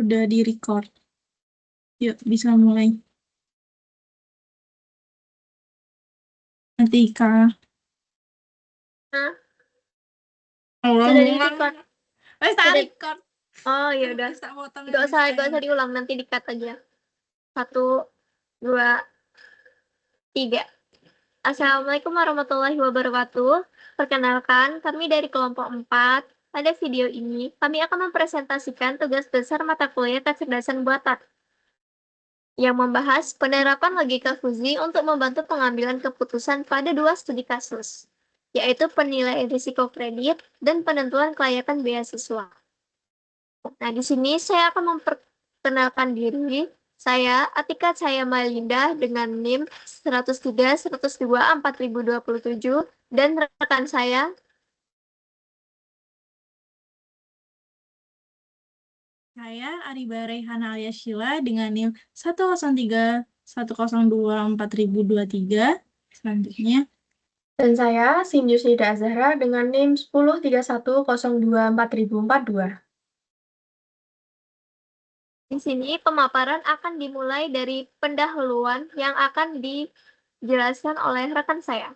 Udah di-record. Yuk, bisa mulai. Atika. Hah? Allah, Sudah di-record. Sudah record. Oh, ya udah. Gak usah diulang, nanti di-cut aja. 1, 2, 3. Assalamualaikum warahmatullahi wabarakatuh. Perkenalkan, kami dari kelompok 4. Pada video ini, kami akan mempresentasikan tugas besar mata kuliah kecerdasan buatan yang membahas penerapan logika fuzzy untuk membantu pengambilan keputusan pada 2 studi kasus, yaitu penilaian risiko kredit dan penentuan kelayakan beasiswa. Nah, di sini saya akan memperkenalkan diri. Saya Atika Cahaya Malinda dengan NIM 103 102 4027 dan rekan saya Ariba Reihana alias Sheila dengan NIM 103 102 4023. Selanjutnya. Dan saya, Sinjus Nida Azahra dengan NIM 103102 4042. Di sini pemaparan akan dimulai dari pendahuluan yang akan dijelaskan oleh rekan saya.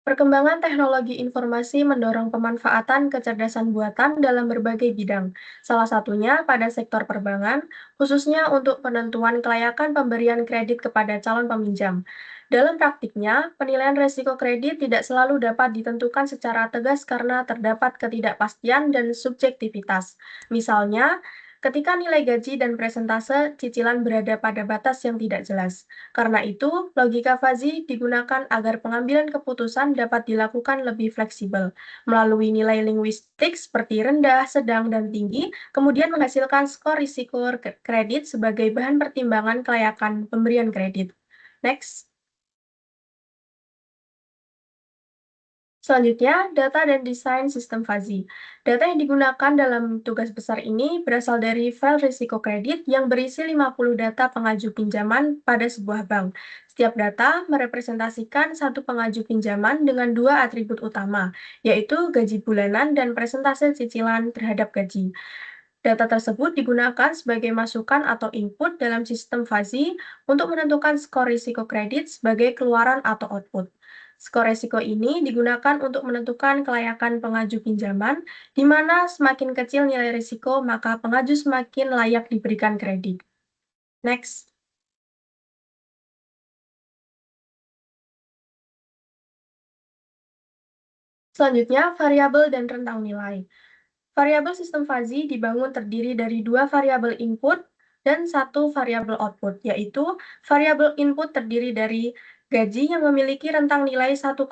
Perkembangan teknologi informasi mendorong pemanfaatan kecerdasan buatan dalam berbagai bidang, salah satunya pada sektor perbankan, khususnya untuk penentuan kelayakan pemberian kredit kepada calon peminjam. Dalam praktiknya, penilaian risiko kredit tidak selalu dapat ditentukan secara tegas karena terdapat ketidakpastian dan subjektivitas. Misalnya, ketika nilai gaji dan presentase cicilan berada pada batas yang tidak jelas. Karena itu, logika fuzzy digunakan agar pengambilan keputusan dapat dilakukan lebih fleksibel, melalui nilai linguistik seperti rendah, sedang, dan tinggi, kemudian menghasilkan skor risiko kredit sebagai bahan pertimbangan kelayakan pemberian kredit. Next. Selanjutnya, data dan desain sistem fuzzy. Data yang digunakan dalam tugas besar ini berasal dari file risiko kredit yang berisi 50 data pengaju pinjaman pada sebuah bank. Setiap data merepresentasikan satu pengaju pinjaman dengan 2 atribut utama, yaitu gaji bulanan dan presentase cicilan terhadap gaji. Data tersebut digunakan sebagai masukan atau input dalam sistem fuzzy untuk menentukan skor risiko kredit sebagai keluaran atau output. Skor risiko ini digunakan untuk menentukan kelayakan pengaju pinjaman, di mana semakin kecil nilai risiko, maka pengaju semakin layak diberikan kredit. Next. Selanjutnya, variabel dan rentang nilai. Variabel sistem fuzzy dibangun terdiri dari 2 variabel input dan 1 variabel output, yaitu variabel input terdiri dari gaji yang memiliki rentang nilai 1,2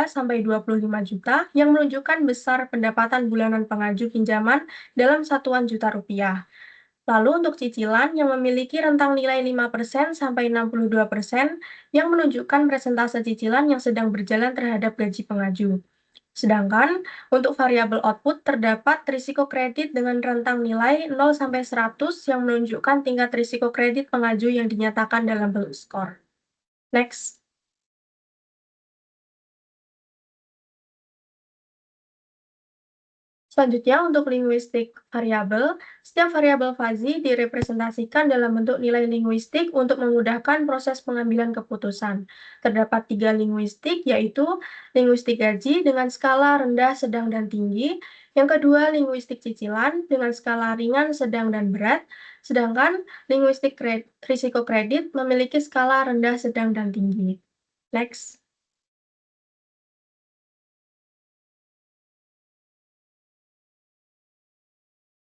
sampai 25 juta yang menunjukkan besar pendapatan bulanan pengaju pinjaman dalam satuan juta rupiah. Lalu untuk cicilan yang memiliki rentang nilai 5% sampai 62% yang menunjukkan persentase cicilan yang sedang berjalan terhadap gaji pengaju. Sedangkan untuk variabel output terdapat risiko kredit dengan rentang nilai 0 sampai 100 yang menunjukkan tingkat risiko kredit pengaju yang dinyatakan dalam bentuk skor. Next. Selanjutnya, untuk linguistik variabel, setiap variabel fuzzy direpresentasikan dalam bentuk nilai linguistik untuk memudahkan proses pengambilan keputusan. Terdapat 3 linguistik, yaitu linguistik gaji dengan skala rendah, sedang, dan tinggi. Yang kedua, linguistik cicilan dengan skala ringan, sedang, dan berat. Sedangkan linguistik risiko kredit memiliki skala rendah, sedang, dan tinggi. Next.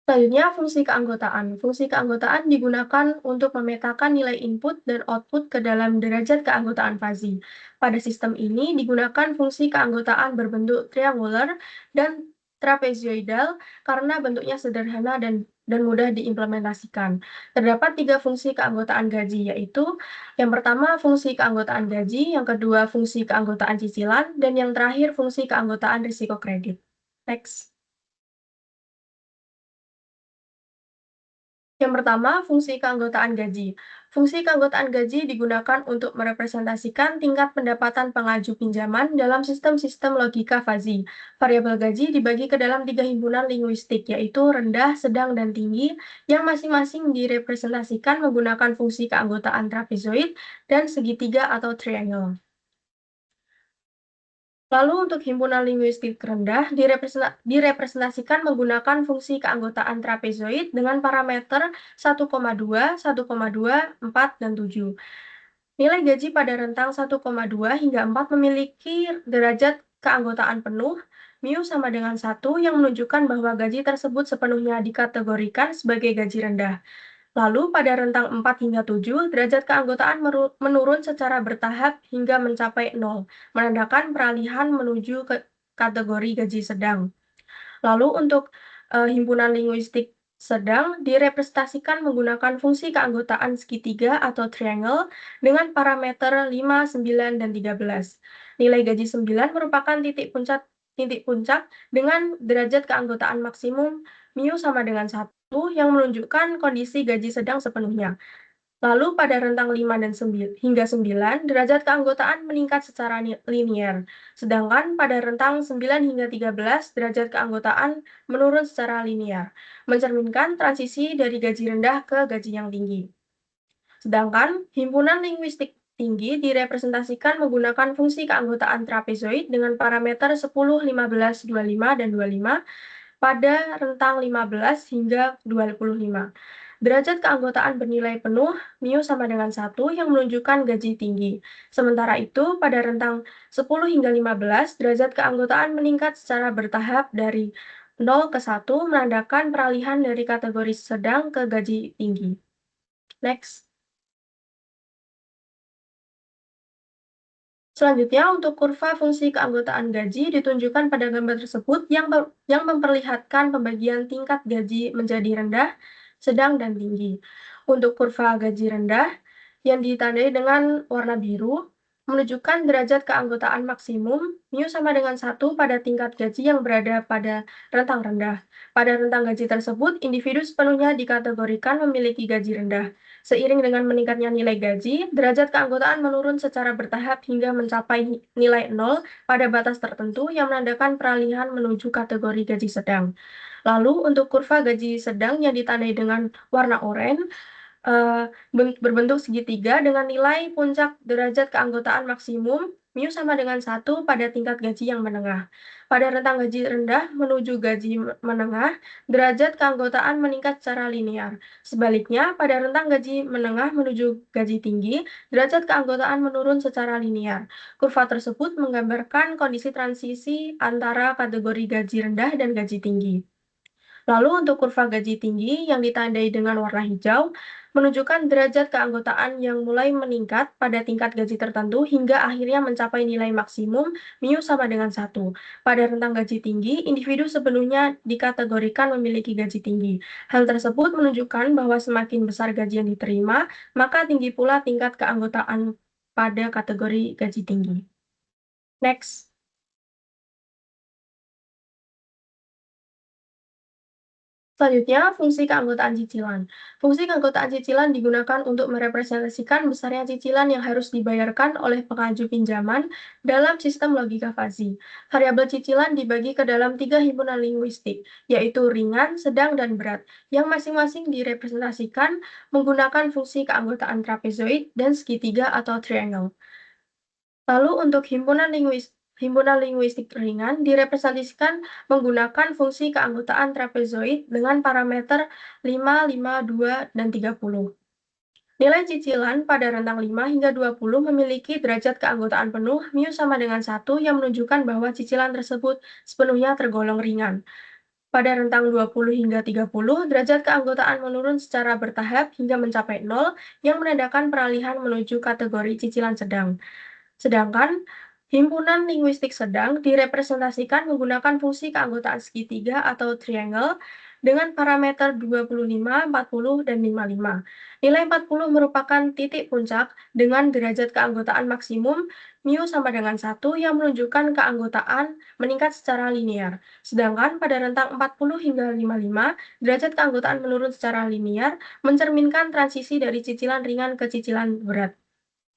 Selanjutnya, fungsi keanggotaan. Fungsi keanggotaan digunakan untuk memetakan nilai input dan output ke dalam derajat keanggotaan fuzzy. Pada sistem ini digunakan fungsi keanggotaan berbentuk triangular dan trapezoidal karena bentuknya sederhana dan mudah diimplementasikan. Terdapat 3 fungsi keanggotaan gaji, yaitu yang pertama fungsi keanggotaan gaji, yang kedua fungsi keanggotaan cicilan, dan yang terakhir fungsi keanggotaan risiko kredit. Next. Yang pertama, fungsi keanggotaan gaji. Fungsi keanggotaan gaji digunakan untuk merepresentasikan tingkat pendapatan pengaju pinjaman dalam sistem-sistem logika fuzzy. Variabel gaji dibagi ke dalam 3 himpunan linguistik, yaitu rendah, sedang, dan tinggi, yang masing-masing direpresentasikan menggunakan fungsi keanggotaan trapezoid dan segitiga atau triangle. Lalu untuk himpunan linguistik rendah direpresentasikan menggunakan fungsi keanggotaan trapezoid dengan parameter 1,2, 1,2, 4, dan 7. Nilai gaji pada rentang 1,2 hingga 4 memiliki derajat keanggotaan penuh, mu sama dengan 1, yang menunjukkan bahwa gaji tersebut sepenuhnya dikategorikan sebagai gaji rendah. Lalu pada rentang 4 hingga 7, derajat keanggotaan menurun secara bertahap hingga mencapai 0, menandakan peralihan menuju ke kategori gaji sedang. Lalu untuk himpunan linguistik sedang direpresentasikan menggunakan fungsi keanggotaan segitiga atau triangle dengan parameter 5, 9, dan 13. Nilai gaji 9 merupakan titik puncak dengan derajat keanggotaan maksimum mu sama dengan 1, yang menunjukkan kondisi gaji sedang sepenuhnya. Lalu pada rentang 5 dan hingga 9, derajat keanggotaan meningkat secara linier. Sedangkan pada rentang 9 hingga 13, derajat keanggotaan menurun secara linier, mencerminkan transisi dari gaji rendah ke gaji yang tinggi. Sedangkan himpunan linguistik tinggi direpresentasikan menggunakan fungsi keanggotaan trapezoid dengan parameter 10, 15, 25, dan 25 pada rentang 15 hingga 25. Derajat keanggotaan bernilai penuh, mu sama dengan 1, yang menunjukkan gaji tinggi. Sementara itu, pada rentang 10 hingga 15, derajat keanggotaan meningkat secara bertahap dari 0 ke 1, menandakan peralihan dari kategori sedang ke gaji tinggi. Next. Selanjutnya, untuk kurva fungsi keanggotaan gaji ditunjukkan pada gambar tersebut yang memperlihatkan pembagian tingkat gaji menjadi rendah, sedang, dan tinggi. Untuk kurva gaji rendah yang ditandai dengan warna biru, menunjukkan derajat keanggotaan maksimum, mu sama dengan 1 pada tingkat gaji yang berada pada rentang rendah. Pada rentang gaji tersebut, individu sepenuhnya dikategorikan memiliki gaji rendah. Seiring dengan meningkatnya nilai gaji, derajat keanggotaan menurun secara bertahap hingga mencapai nilai 0 pada batas tertentu yang menandakan peralihan menuju kategori gaji sedang. Lalu untuk kurva gaji sedang yang ditandai dengan warna oranye, berbentuk segitiga dengan nilai puncak derajat keanggotaan maksimum, mu sama dengan 1 pada tingkat gaji yang menengah. Pada rentang gaji rendah menuju gaji menengah, derajat keanggotaan meningkat secara linear. Sebaliknya, pada rentang gaji menengah menuju gaji tinggi, derajat keanggotaan menurun secara linear. Kurva tersebut menggambarkan kondisi transisi antara kategori gaji rendah dan gaji tinggi. Lalu untuk kurva gaji tinggi yang ditandai dengan warna hijau, menunjukkan derajat keanggotaan yang mulai meningkat pada tingkat gaji tertentu hingga akhirnya mencapai nilai maksimum mu sama dengan 1. Pada rentang gaji tinggi, individu sepenuhnya dikategorikan memiliki gaji tinggi. Hal tersebut menunjukkan bahwa semakin besar gaji yang diterima, maka tinggi pula tingkat keanggotaan pada kategori gaji tinggi. Next. Selanjutnya, fungsi keanggotaan cicilan. Fungsi keanggotaan cicilan digunakan untuk merepresentasikan besarnya cicilan yang harus dibayarkan oleh pengaju pinjaman dalam sistem logika fuzzy. Variabel cicilan dibagi ke dalam 3 himpunan linguistik, yaitu ringan, sedang, dan berat, yang masing-masing direpresentasikan menggunakan fungsi keanggotaan trapezoid dan segitiga atau triangle. Lalu untuk himpunan linguistik ringan direpresentasikan menggunakan fungsi keanggotaan trapezoid dengan parameter 5, 5, 2, dan 30. Nilai cicilan pada rentang 5 hingga 20 memiliki derajat keanggotaan penuh mu sama dengan 1 yang menunjukkan bahwa cicilan tersebut sepenuhnya tergolong ringan. Pada rentang 20 hingga 30, derajat keanggotaan menurun secara bertahap hingga mencapai 0 yang menandakan peralihan menuju kategori cicilan sedang. Sedangkan himpunan linguistik sedang direpresentasikan menggunakan fungsi keanggotaan segitiga atau triangle dengan parameter 25, 40, dan 55. Nilai 40 merupakan titik puncak dengan derajat keanggotaan maksimum mu sama dengan 1 yang menunjukkan keanggotaan meningkat secara linear. Sedangkan pada rentang 40 hingga 55, derajat keanggotaan menurun secara linear mencerminkan transisi dari cicilan ringan ke cicilan berat.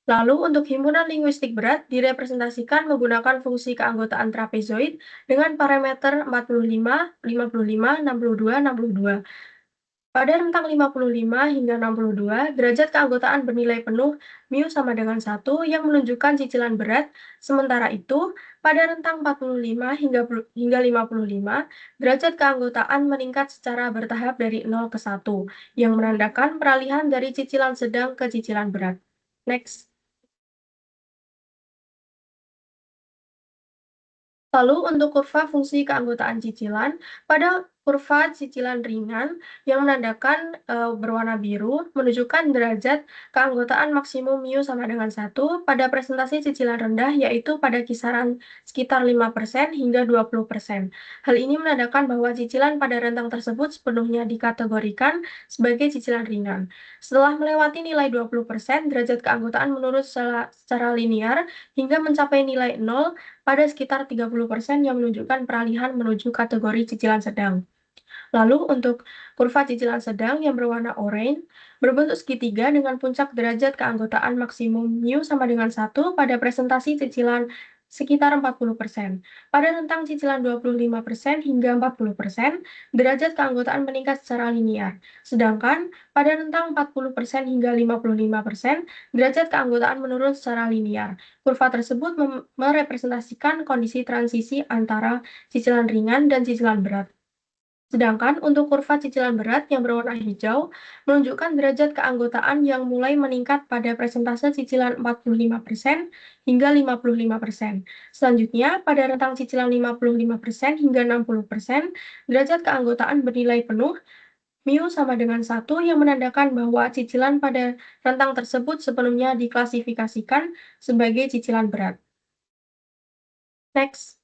Lalu untuk himpunan linguistik berat direpresentasikan menggunakan fungsi keanggotaan trapezoid dengan parameter 45, 55, 62, 62. Pada rentang 55 hingga 62, derajat keanggotaan bernilai penuh mu sama dengan 1 yang menunjukkan cicilan berat. Sementara itu, pada rentang 45 hingga 55, derajat keanggotaan meningkat secara bertahap dari 0 ke 1, yang menandakan peralihan dari cicilan sedang ke cicilan berat. Next. Lalu untuk kurva fungsi keanggotaan cicilan, pada kurva cicilan ringan yang menandakan berwarna biru menunjukkan derajat keanggotaan maksimum mu sama dengan 1 pada presentasi cicilan rendah yaitu pada kisaran sekitar 5% hingga 20%. Hal ini menandakan bahwa cicilan pada rentang tersebut sepenuhnya dikategorikan sebagai cicilan ringan. Setelah melewati nilai 20%, derajat keanggotaan menurun secara linear hingga mencapai nilai 0 pada sekitar 30% yang menunjukkan peralihan menuju kategori cicilan sedang. Lalu untuk kurva cicilan sedang yang berwarna oranye, berbentuk segitiga dengan puncak derajat keanggotaan maksimum mu sama dengan 1 pada presentasi cicilan sekitar 40%. Pada rentang cicilan 25% hingga 40%, derajat keanggotaan meningkat secara linear. Sedangkan pada rentang 40% hingga 55%, derajat keanggotaan menurun secara linear. Kurva tersebut merepresentasikan kondisi transisi antara cicilan ringan dan cicilan berat. Sedangkan untuk kurva cicilan berat yang berwarna hijau menunjukkan derajat keanggotaan yang mulai meningkat pada persentase cicilan 45% hingga 55%. Selanjutnya, pada rentang cicilan 55% hingga 60%, derajat keanggotaan bernilai penuh mu sama dengan 1 yang menandakan bahwa cicilan pada rentang tersebut sepenuhnya diklasifikasikan sebagai cicilan berat. Next.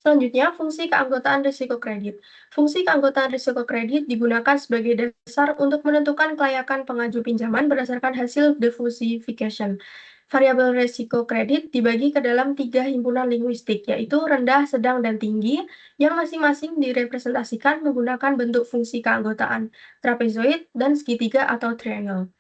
Selanjutnya, fungsi keanggotaan risiko kredit. Fungsi keanggotaan risiko kredit digunakan sebagai dasar untuk menentukan kelayakan pengaju pinjaman berdasarkan hasil diffusification. Variabel risiko kredit dibagi ke dalam 3 himpunan linguistik, yaitu rendah, sedang, dan tinggi, yang masing-masing direpresentasikan menggunakan bentuk fungsi keanggotaan trapezoid dan segitiga atau triangle.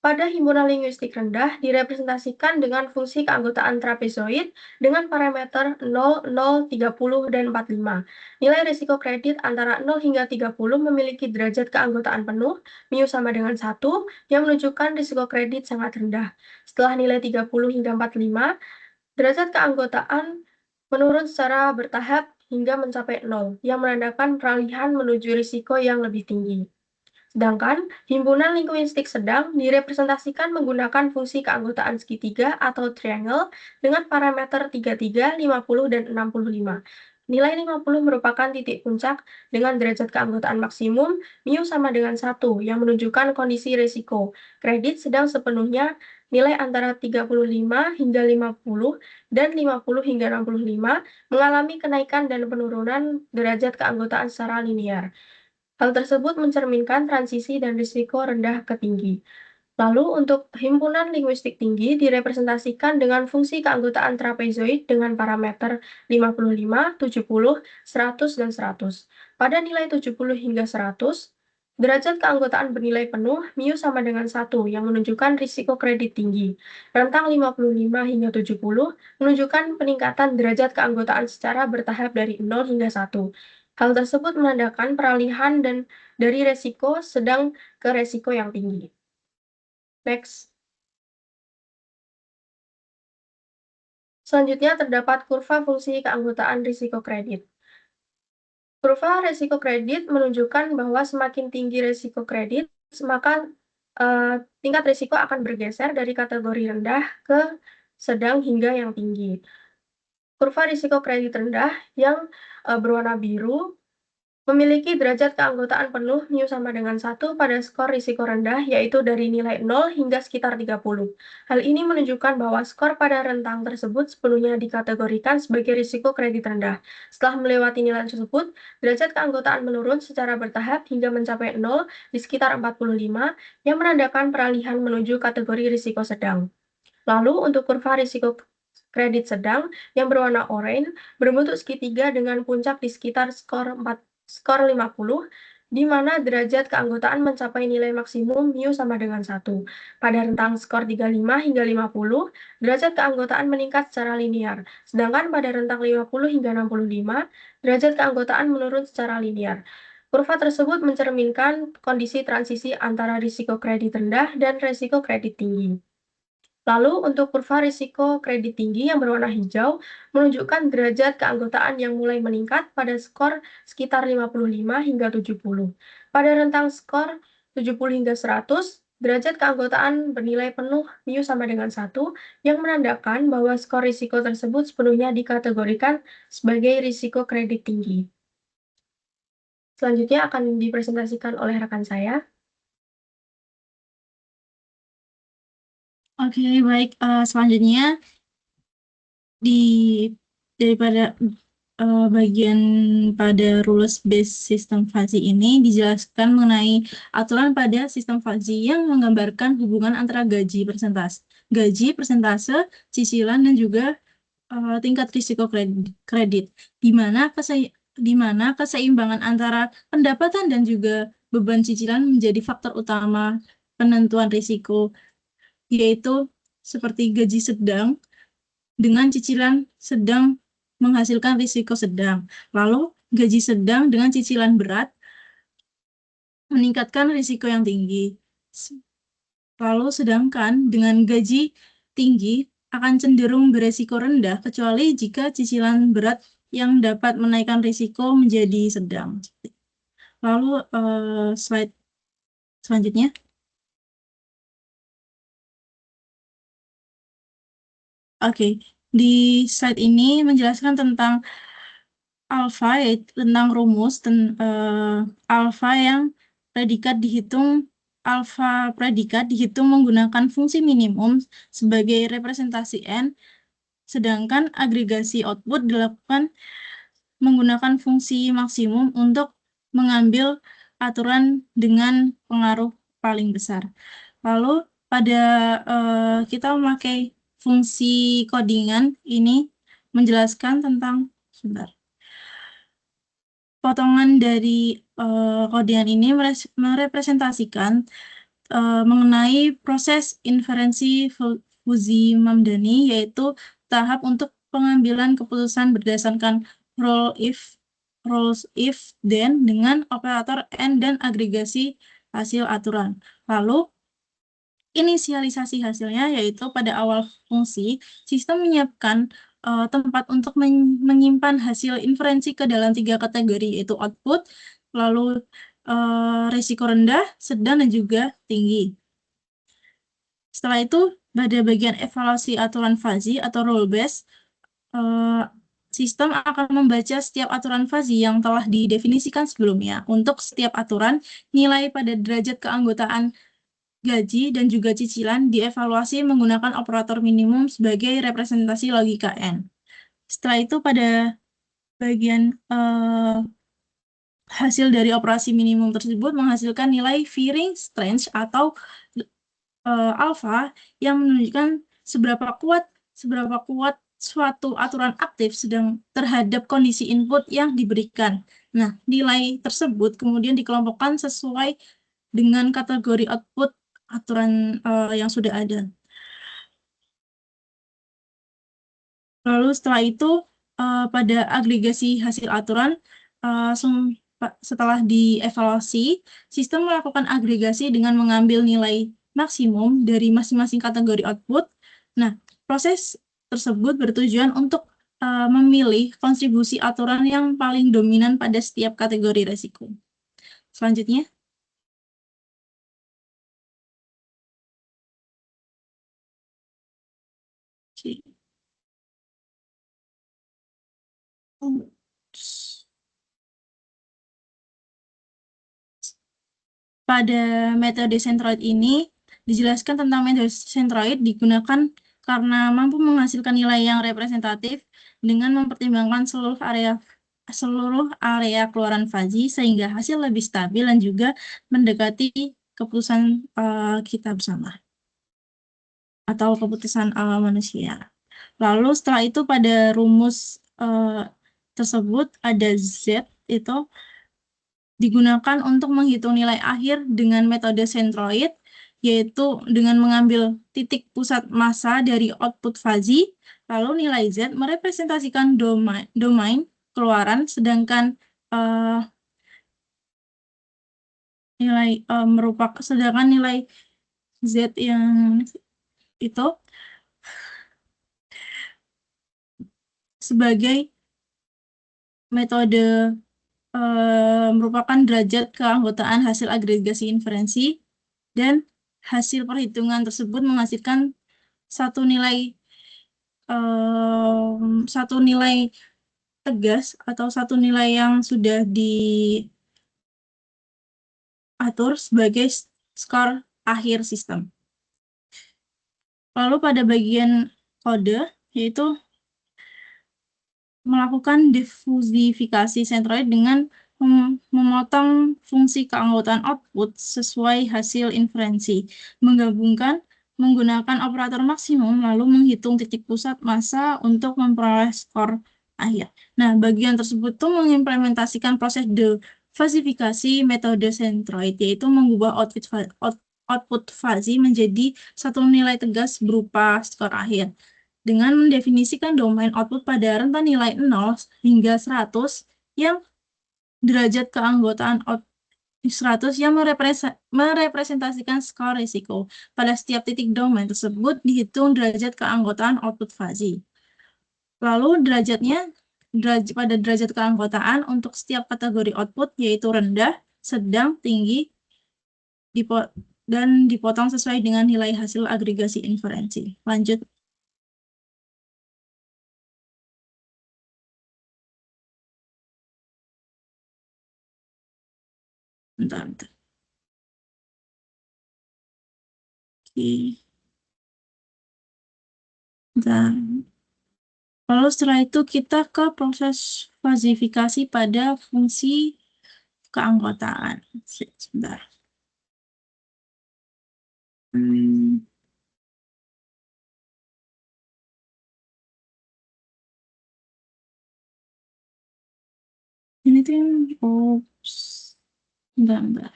Pada himpunan linguistik rendah direpresentasikan dengan fungsi keanggotaan trapezoid dengan parameter 0, 0, 30, dan 45. Nilai risiko kredit antara 0 hingga 30 memiliki derajat keanggotaan penuh, mu sama dengan 1, yang menunjukkan risiko kredit sangat rendah. Setelah nilai 30 hingga 45, derajat keanggotaan menurun secara bertahap hingga mencapai 0, yang menandakan peralihan menuju risiko yang lebih tinggi. Sedangkan himpunan linguistik sedang direpresentasikan menggunakan fungsi keanggotaan segitiga atau triangle dengan parameter 33, 50, dan 65. Nilai 50 merupakan titik puncak dengan derajat keanggotaan maksimum mu sama dengan 1 yang menunjukkan kondisi risiko. Kredit sedang sepenuhnya nilai antara 35 hingga 50 dan 50 hingga 65 mengalami kenaikan dan penurunan derajat keanggotaan secara linear. Hal tersebut mencerminkan transisi dan risiko rendah ke tinggi. Lalu untuk himpunan linguistik tinggi direpresentasikan dengan fungsi keanggotaan trapezoid dengan parameter 55, 70, 100, dan 100. Pada nilai 70 hingga 100, derajat keanggotaan bernilai penuh mu sama dengan 1 yang menunjukkan risiko kredit tinggi. Rentang 55 hingga 70 menunjukkan peningkatan derajat keanggotaan secara bertahap dari 0 hingga 1. Hal tersebut menandakan peralihan dari resiko sedang ke resiko yang tinggi. Next. Selanjutnya terdapat kurva fungsi keanggotaan risiko kredit. Kurva risiko kredit menunjukkan bahwa semakin tinggi risiko kredit, maka tingkat risiko akan bergeser dari kategori rendah ke sedang hingga yang tinggi. Kurva risiko kredit rendah yang berwarna biru Memiliki derajat keanggotaan penuh mu sama dengan 1 pada skor risiko rendah, yaitu dari nilai 0 hingga sekitar 30. Hal ini menunjukkan bahwa skor pada rentang tersebut sepenuhnya dikategorikan sebagai risiko kredit rendah. Setelah melewati nilai tersebut, derajat keanggotaan menurun secara bertahap hingga mencapai 0 di sekitar 45, yang menandakan peralihan menuju kategori risiko sedang. Lalu untuk kurva risiko kredit sedang yang berwarna oranye berbentuk segitiga dengan puncak di sekitar skor 50, di mana derajat keanggotaan mencapai nilai maksimum mu sama dengan 1. Pada rentang skor 35 hingga 50, derajat keanggotaan meningkat secara linear, sedangkan pada rentang 50 hingga 65, derajat keanggotaan menurun secara linear. Kurva tersebut mencerminkan kondisi transisi antara risiko kredit rendah dan risiko kredit tinggi. Lalu untuk kurva risiko kredit tinggi yang berwarna hijau menunjukkan derajat keanggotaan yang mulai meningkat pada skor sekitar 55 hingga 70. Pada rentang skor 70 hingga 100, derajat keanggotaan bernilai penuh mu sama dengan 1, yang menandakan bahwa skor risiko tersebut sepenuhnya dikategorikan sebagai risiko kredit tinggi. Selanjutnya akan dipresentasikan oleh rekan saya. Oke, baik. Selanjutnya daripada bagian pada rules based system fuzzy ini dijelaskan mengenai aturan pada sistem fuzzy yang menggambarkan hubungan antara gaji persentase, cicilan dan juga tingkat risiko kredit, di mana keseimbangan antara pendapatan dan juga beban cicilan menjadi faktor utama penentuan risiko, yaitu seperti gaji sedang dengan cicilan sedang menghasilkan risiko sedang. Lalu gaji sedang dengan cicilan berat meningkatkan risiko yang tinggi. Lalu sedangkan dengan gaji tinggi akan cenderung beresiko rendah kecuali jika cicilan berat yang dapat menaikkan risiko menjadi sedang. Lalu slide selanjutnya. Oke, di slide ini menjelaskan tentang alfa, yaitu tentang rumus alfa yang alfa predikat dihitung menggunakan fungsi minimum sebagai representasi n, sedangkan agregasi output dilakukan menggunakan fungsi maksimum untuk mengambil aturan dengan pengaruh paling besar. Lalu kita memakai fungsi codingan ini menjelaskan tentang potongan dari codingan ini merepresentasikan mengenai proses inferensi Fuzzy-Mamdani, yaitu tahap untuk pengambilan keputusan berdasarkan rules if then dengan operator n dan agregasi hasil aturan. Lalu inisialisasi hasilnya, yaitu pada awal fungsi, sistem menyiapkan tempat untuk menyimpan hasil inferensi ke dalam 3 kategori, yaitu output, lalu risiko rendah, sedang, dan juga tinggi. Setelah itu, pada bagian evaluasi aturan fuzzy atau rule based, sistem akan membaca setiap aturan fuzzy yang telah didefinisikan sebelumnya. Untuk setiap aturan, nilai pada derajat keanggotaan gaji dan juga cicilan dievaluasi menggunakan operator minimum sebagai representasi logika N. Setelah itu pada bagian hasil dari operasi minimum tersebut menghasilkan nilai Fearing Strength atau alfa yang menunjukkan seberapa kuat suatu aturan aktif sedang terhadap kondisi input yang diberikan. Nah, nilai tersebut kemudian dikelompokkan sesuai dengan kategori output aturan yang sudah ada. Lalu setelah itu pada agregasi hasil aturan, setelah dievaluasi, sistem melakukan agregasi dengan mengambil nilai maksimum dari masing-masing kategori output. Nah, proses tersebut bertujuan untuk memilih kontribusi aturan yang paling dominan pada setiap kategori risiko. Selanjutnya. Oke. pada metode centroid ini dijelaskan tentang metode centroid digunakan karena mampu menghasilkan nilai yang representatif dengan mempertimbangkan seluruh area keluaran fuzzy sehingga hasil lebih stabil dan juga mendekati keputusan kita bersama atau keputusan manusia. Lalu setelah itu pada rumus tersebut ada Z itu digunakan untuk menghitung nilai akhir dengan metode centroid, yaitu dengan mengambil titik pusat massa dari output fuzzy, lalu nilai Z merepresentasikan domain keluaran, sedangkan nilai Z yang itu sebagai metode merupakan derajat keanggotaan hasil agregasi inferensi, dan hasil perhitungan tersebut menghasilkan satu nilai tegas atau satu nilai yang sudah diatur sebagai skor akhir sistem. Lalu pada bagian kode, yaitu melakukan difusifikasi centroid dengan memotong fungsi keanggotaan output sesuai hasil inferensi, menggabungkan menggunakan operator maksimum, lalu menghitung titik pusat massa untuk memperoleh skor akhir. Nah, bagian tersebut tuh mengimplementasikan proses defasifikasi metode centroid, yaitu mengubah output fuzzy menjadi satu nilai tegas berupa skor akhir, dengan mendefinisikan domain output pada rentan nilai 0 hingga 100 yang derajat keanggotaan 100 yang merepresentasikan skor risiko. Pada setiap titik domain tersebut dihitung derajat keanggotaan output fuzzy. Lalu pada derajat keanggotaan untuk setiap kategori output yaitu rendah, sedang, tinggi, dan dipotong sesuai dengan nilai hasil agregasi inferensi. Lanjut. Bentar. Oke. Bentar. Lalu setelah itu kita ke proses fasifikasi pada fungsi keanggotaan. Sebentar. Ini tuh yang bentar.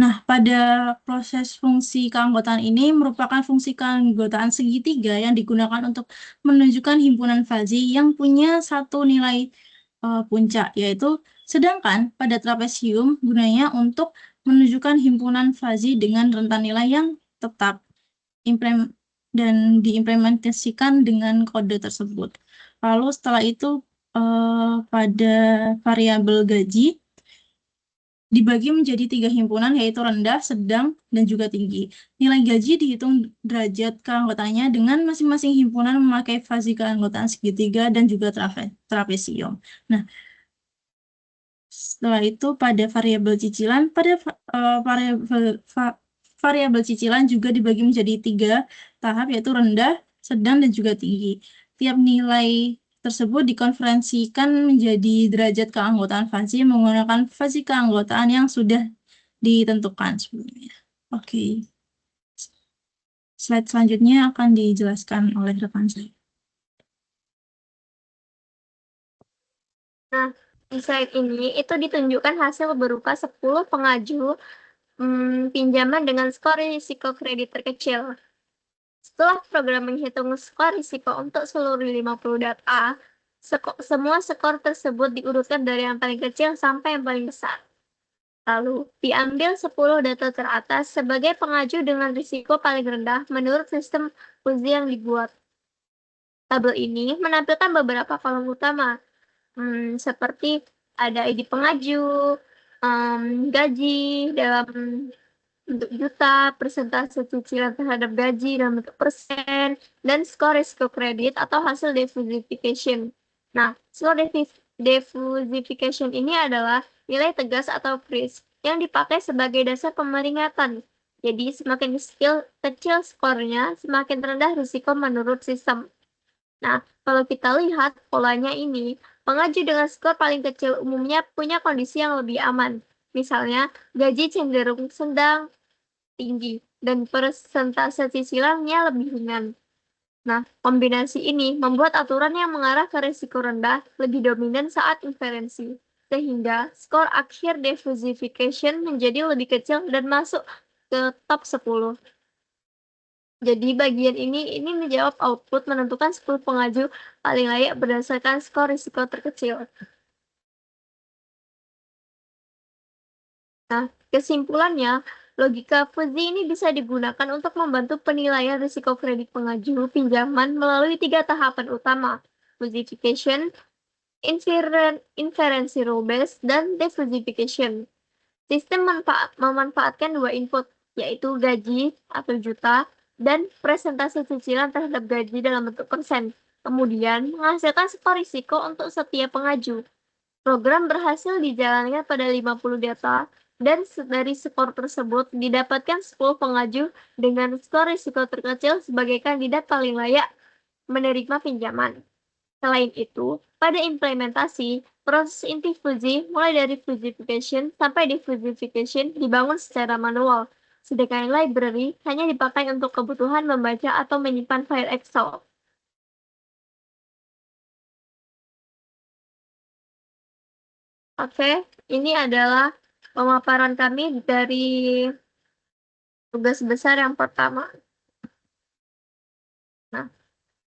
Nah, pada proses fungsi keanggotaan ini merupakan fungsi keanggotaan segitiga yang digunakan untuk menunjukkan himpunan fuzzy yang punya satu nilai puncak, yaitu sedangkan pada trapesium gunanya untuk menunjukkan himpunan fuzzy dengan rentan nilai yang tetap dan diimplementasikan dengan kode tersebut. Lalu setelah itu pada variabel gaji dibagi menjadi 3 himpunan, yaitu rendah, sedang, dan juga tinggi. Nilai gaji dihitung derajat keanggotaannya dengan masing-masing himpunan memakai fuzzy keanggotaan segitiga dan juga trapesium. Nah, setelah itu pada variabel cicilan, variabel cicilan juga dibagi menjadi 3 tahap, yaitu rendah, sedang, dan juga tinggi. Tiap nilai tersebut dikonferensikan menjadi derajat keanggotaan fuzzy menggunakan fuzzy keanggotaan yang sudah ditentukan sebelumnya. Oke. Slide selanjutnya akan dijelaskan oleh rekan saya. Nah, di slide ini itu ditunjukkan hasil berupa 10 pengaju pinjaman dengan skor risiko kredit terkecil. Setelah program menghitung skor risiko untuk seluruh 50 data, semua skor tersebut diurutkan dari yang paling kecil sampai yang paling besar. Lalu, diambil 10 data teratas sebagai pengaju dengan risiko paling rendah menurut sistem fuzzy yang dibuat. Tabel ini menampilkan beberapa kolom utama, seperti ada ID pengaju, gaji dalam bentuk juta, persentase cicilan terhadap gaji dalam bentuk persen, dan skor risiko kredit atau hasil defusification. Nah, skor defusification ini adalah nilai tegas atau freeze yang dipakai sebagai dasar pemeringatan. Jadi semakin kecil skornya, semakin rendah risiko menurut sistem. Nah, kalau kita lihat polanya ini, pengajuan dengan skor paling kecil umumnya punya kondisi yang lebih aman. Misalnya, gaji cenderung sedang tinggi dan persentase cicilannya lebih ringan. Nah, kombinasi ini membuat aturan yang mengarah ke risiko rendah lebih dominan saat inferensi, sehingga skor akhir diversification menjadi lebih kecil dan masuk ke top 10. Jadi bagian ini menjawab output menentukan 10 pengaju paling layak berdasarkan skor risiko terkecil. Nah, kesimpulannya, logika fuzzy ini bisa digunakan untuk membantu penilaian risiko kredit pengaju pinjaman melalui 3 tahapan utama, fuzzification, inferensi rule-based, dan diversification. Sistem memanfaatkan 2 input, yaitu gaji atau juta, dan presentasi cicilan terhadap gaji dalam bentuk persen. Kemudian, menghasilkan skor risiko untuk setiap pengaju. Program berhasil dijalankan pada 50 data, dan dari skor tersebut didapatkan 10 pengaju dengan skor risiko terkecil sebagai kandidat paling layak menerima pinjaman. Selain itu, pada implementasi, proses inti fuzzy mulai dari fuzzification sampai diffusification dibangun secara manual, sedangkan library hanya dipakai untuk kebutuhan membaca atau menyimpan file Excel. Oke, ini adalah pemaparan kami dari tugas besar yang pertama. Nah,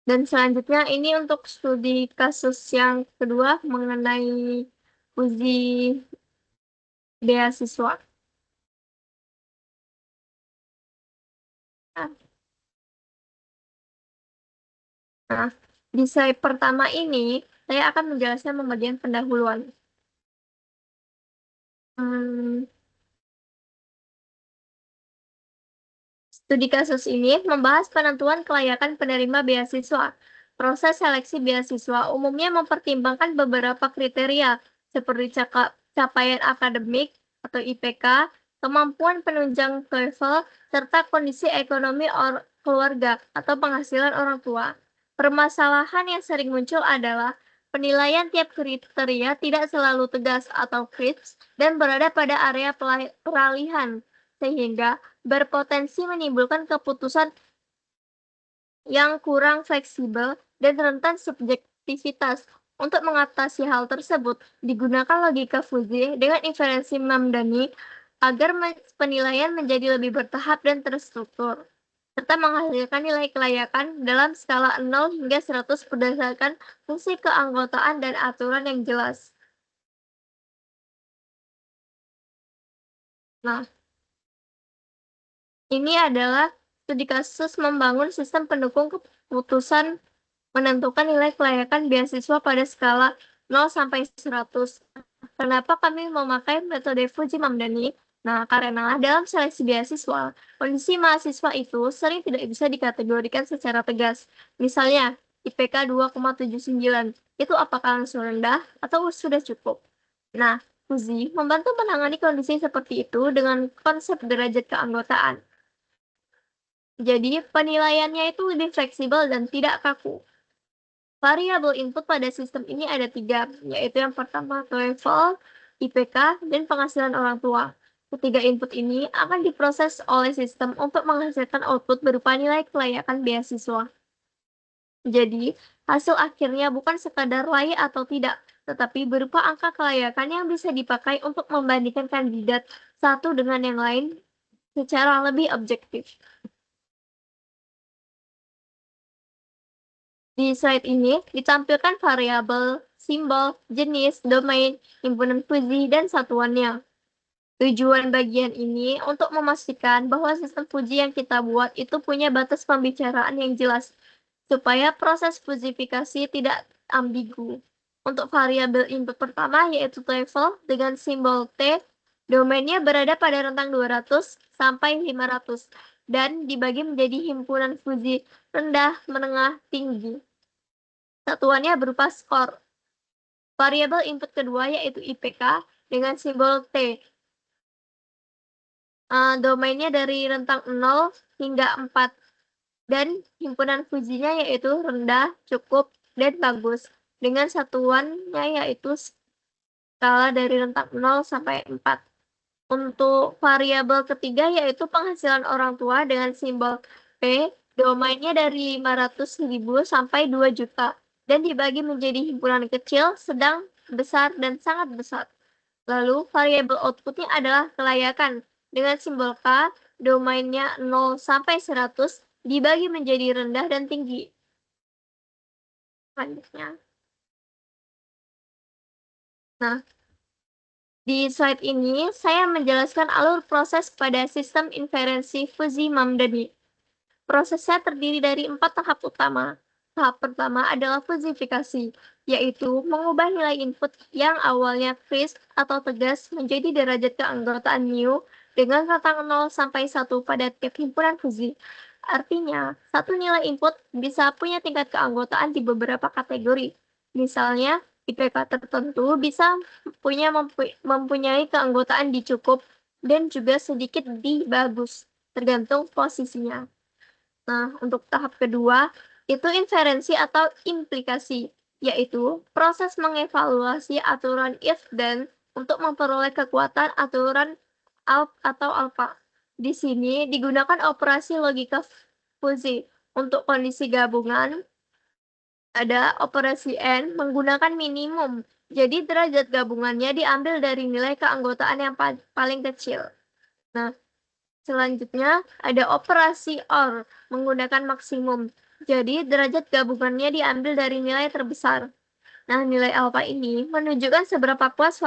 dan selanjutnya ini untuk studi kasus yang kedua mengenai uji beasiswa. Nah, di slide pertama ini, saya akan menjelaskan pembagian pendahuluan. Studi kasus ini membahas penentuan kelayakan penerima beasiswa. Proses seleksi beasiswa umumnya mempertimbangkan beberapa kriteria, seperti capaian akademik atau IPK, kemampuan penunjang TOEFL, serta kondisi ekonomi keluarga atau penghasilan orang tua. Permasalahan yang sering muncul adalah penilaian tiap kriteria tidak selalu tegas atau crisp dan berada pada area peralihan, sehingga berpotensi menimbulkan keputusan yang kurang fleksibel dan rentan subjektivitas. Untuk mengatasi hal tersebut, digunakan logika fuzzy dengan inferensi Mamdani agar penilaian menjadi lebih bertahap dan terstruktur, serta menghasilkan nilai kelayakan dalam skala 0 hingga 100 berdasarkan fungsi keanggotaan dan aturan yang jelas. Nah, ini adalah studi kasus membangun sistem pendukung keputusan menentukan nilai kelayakan beasiswa pada skala 0 sampai 100. Kenapa kami memakai metode Fuji Mamdani? Nah, karena dalam seleksi beasiswa, kondisi mahasiswa itu sering tidak bisa dikategorikan secara tegas. Misalnya, IPK 2,79, itu apakah langsung rendah atau sudah cukup? Nah, Fuji membantu menangani kondisi seperti itu dengan konsep derajat keanggotaan. Jadi, penilaiannya itu lebih fleksibel dan tidak kaku. Variabel input pada sistem ini ada 3, yaitu yang pertama TOEFL, IPK, dan penghasilan orang tua. Ketiga input ini akan diproses oleh sistem untuk menghasilkan output berupa nilai kelayakan beasiswa. Jadi, hasil akhirnya bukan sekadar layak atau tidak, tetapi berupa angka kelayakan yang bisa dipakai untuk membandingkan kandidat satu dengan yang lain secara lebih objektif. Di slide ini ditampilkan variabel, simbol, jenis, domain, himpunan fuzzy, dan satuannya. Tujuan bagian ini untuk memastikan bahwa sistem fuzzy yang kita buat itu punya batas pembicaraan yang jelas, supaya proses fuzzifikasi tidak ambigu. Untuk variabel input pertama yaitu TOEFL dengan simbol T, domainnya berada pada rentang 200 sampai 500 dan dibagi menjadi himpunan fuzzy rendah, menengah, tinggi. Satuannya berupa skor. Variabel input kedua yaitu IPK dengan simbol T. domainnya dari rentang 0 hingga 4. Dan himpunan fujinya yaitu rendah, cukup, dan bagus. Dengan satuannya yaitu skala dari rentang 0 sampai 4. Untuk variabel ketiga yaitu penghasilan orang tua dengan simbol P, domainnya dari 500.000 sampai 2 juta. Dan dibagi menjadi himpunan kecil, sedang, besar, dan sangat besar. Lalu variabel outputnya adalah kelayakan dengan simbol K, domainnya 0 sampai 100 dibagi menjadi rendah dan tinggi. Selanjutnya. Nah, di slide ini saya menjelaskan alur proses pada sistem inferensi fusi Mamdani. Prosesnya terdiri dari 4 tahap utama. Tahap pertama adalah fusifikasi, yaitu mengubah nilai input yang awalnya crisp atau tegas menjadi derajat keanggotaan mu dengan rentang 0 sampai 1 pada tiap himpunan fusi. Artinya, satu nilai input bisa punya tingkat keanggotaan di beberapa kategori. Misalnya, IPK tertentu bisa mempunyai keanggotaan di cukup dan juga sedikit di bagus, tergantung posisinya. Nah, untuk tahap kedua, itu inferensi atau implikasi, yaitu proses mengevaluasi aturan if dan untuk memperoleh kekuatan aturan atau alpha. Di sini digunakan operasi logika fusi. Untuk kondisi gabungan, ada operasi N menggunakan minimum. Jadi derajat gabungannya diambil dari nilai keanggotaan yang paling kecil. Nah, selanjutnya ada operasi OR menggunakan maksimum. Jadi derajat gabungannya diambil dari nilai terbesar. Nah, nilai alpha ini menunjukkan seberapa kuat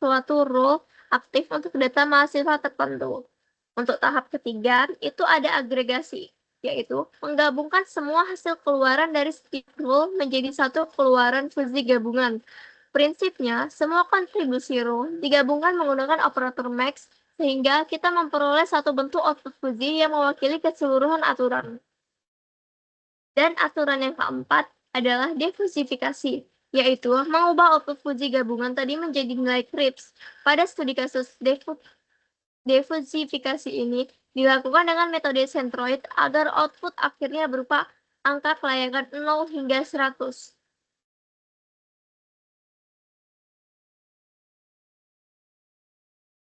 suatu rule aktif untuk data mahasiswa tertentu. Untuk tahap ketiga, itu ada agregasi, yaitu menggabungkan semua hasil keluaran dari setiap rule menjadi satu keluaran fusi gabungan. Prinsipnya, semua kontribusi rule digabungkan menggunakan operator max, sehingga kita memperoleh satu bentuk output fusi yang mewakili keseluruhan aturan. Dan aturan yang keempat adalah defusifikasi, yaitu mengubah output fusi gabungan tadi menjadi nilai crisp. Pada studi kasus defusifikasi ini dilakukan dengan metode centroid agar output akhirnya berupa angka kelayakan 0 hingga 100.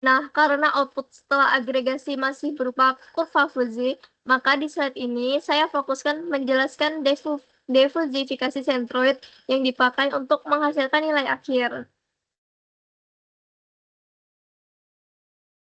Nah, karena output setelah agregasi masih berupa kurva fusi, maka di slide ini saya fokuskan menjelaskan defusifikasi centroid yang dipakai untuk menghasilkan nilai akhir.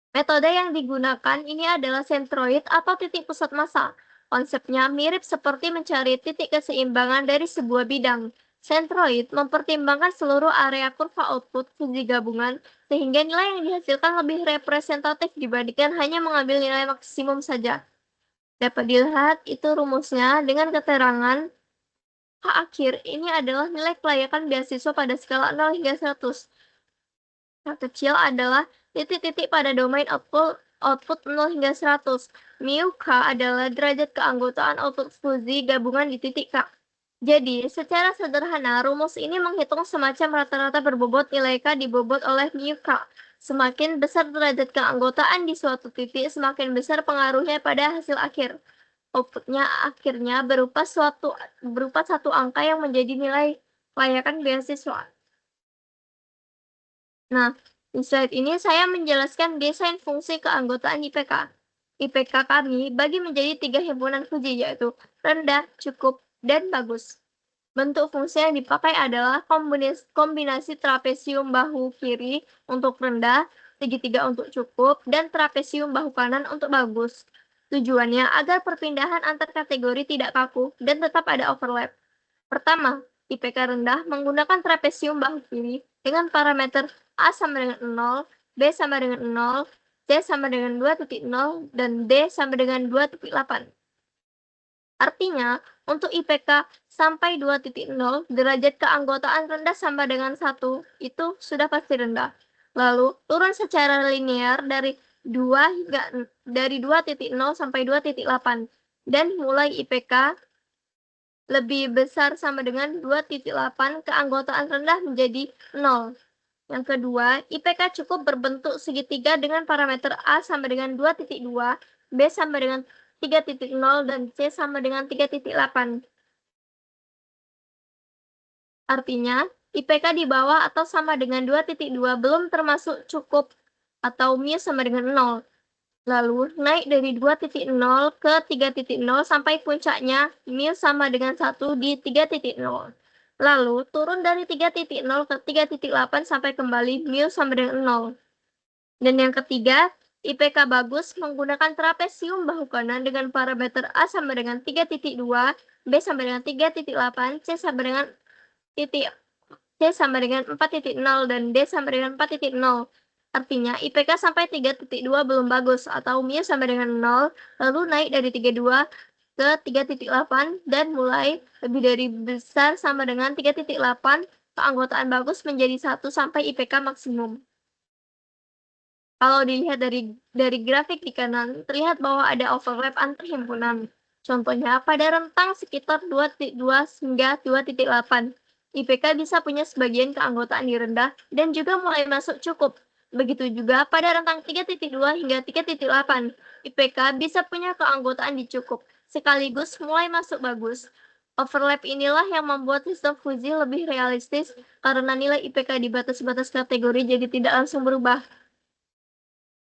Metode yang digunakan ini adalah centroid atau titik pusat massa. Konsepnya mirip seperti mencari titik keseimbangan dari sebuah bidang. Centroid mempertimbangkan seluruh area kurva output fusi gabungan sehingga nilai yang dihasilkan lebih representatif dibandingkan hanya mengambil nilai maksimum saja. Dapat dilihat itu rumusnya dengan keterangan H akhir ini adalah nilai kelayakan beasiswa pada skala 0 hingga 100. Yang kecil adalah titik-titik pada domain output 0 hingga 100. Mu K adalah derajat keanggotaan output fusi gabungan di titik K. Jadi, secara sederhana, rumus ini menghitung semacam rata-rata berbobot nilai K dibobot oleh mu K. Semakin besar derajat keanggotaan di suatu titik, semakin besar pengaruhnya pada hasil akhir. Outputnya akhirnya berupa satu angka yang menjadi nilai kelayakan beasiswa. Nah, di slide ini saya menjelaskan desain fungsi keanggotaan IPK. IPK kami bagi menjadi 3 himpunan fusi, yaitu rendah, cukup, dan bagus. Bentuk fungsi yang dipakai adalah kombinasi trapesium bahu kiri untuk rendah, segitiga untuk cukup, dan trapesium bahu kanan untuk bagus. Tujuannya agar perpindahan antar kategori tidak kaku dan tetap ada overlap. Pertama, IPK rendah menggunakan trapesium bahu kiri dengan parameter A sama dengan 0, B sama dengan 0, C sama dengan 2.0, dan D sama dengan 2.8. Artinya, untuk IPK sampai 2.0, derajat keanggotaan rendah sama dengan 1, itu sudah pasti rendah. Lalu, turun secara linear dari 2.0 sampai 2.8. Dan mulai IPK lebih besar sama dengan 2.8, keanggotaan rendah menjadi 0. Yang kedua, IPK cukup berbentuk segitiga dengan parameter A sama dengan 2,2, B sama dengan 3,0, dan C sama dengan 3,8. Artinya, IPK di bawah atau sama dengan 2,2 belum termasuk cukup atau mu sama dengan 0. Lalu, naik dari 2,0 ke 3,0 sampai puncaknya mu sama dengan 1 di 3,0. Lalu, turun dari 3,0 ke 3,8 sampai kembali mu sama dengan 0. Dan yang ketiga, IPK bagus menggunakan trapesium bahu kanan dengan parameter A sama dengan 3,2, B sama dengan 3,8, C sama dengan 4,0, dan D sama dengan 4,0. Artinya, IPK sampai 3,2 belum bagus atau mu sama dengan 0, lalu naik dari 3,2 ke 3,8 dan mulai lebih dari besar sama dengan 3,8, keanggotaan bagus menjadi 1 sampai IPK maksimum. Kalau dilihat dari grafik di kanan, terlihat bahwa ada overlap antar himpunan. Contohnya, pada rentang sekitar 2,2 hingga 2,8, IPK bisa punya sebagian keanggotaan di rendah dan juga mulai masuk cukup. Begitu juga pada rentang 3,2 hingga 3,8, IPK bisa punya keanggotaan di cukup, sekaligus mulai masuk bagus. Overlap inilah yang membuat sistem fusi lebih realistis karena nilai IPK di batas-batas kategori jadi tidak langsung berubah.